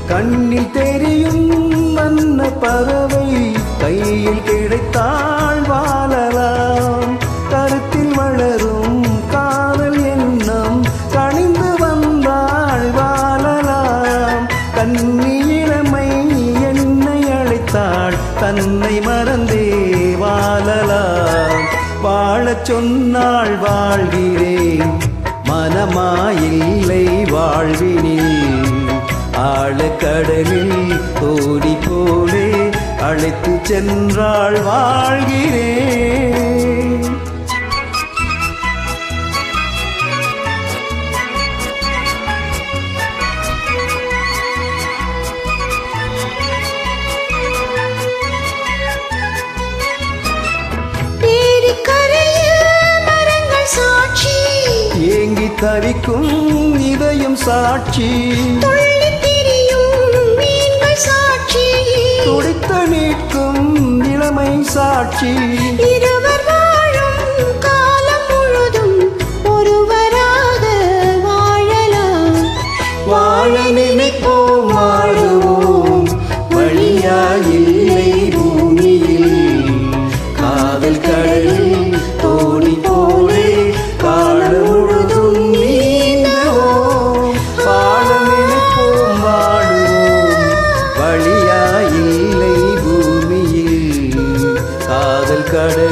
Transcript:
கண்ணில் தெரியும் வண்ண பறவை கையில் கிடைத்தால் வாழலாம். கருத்தில் வளரும் காதல் எண்ணம் கணிந்து வந்தால் வாழலாம். கண்ணி இளமை என்னை அழைத்தாள் தன்னை மறந்தே வாழலாம். வாழச் சொன்னால் வாழ்கிறேன் மனமாயில்லை வாழ்வினில். ஆழக்கடலில் தோணி போலே அழைத்து சென்றாள் வாழ்கிறேன். ஏங்கி தவிக்கும் இதயம் சாட்சி, துடித்த நீக்கும் இளமை சாட்சி. இருவர் வாழும் காலம் முழுதும் ஒருவராக வாழலாம். வாழ நினைப்போம் வாழுவோம் வழியாயில்லை பூமியில். காதல் கடலில் தோணி போலே காலம் முழுதும் நீந்துவோம். வாழ நினைப்போம் வாழுவோம் வழியாயில்லை பூமியில். காதல் கடல்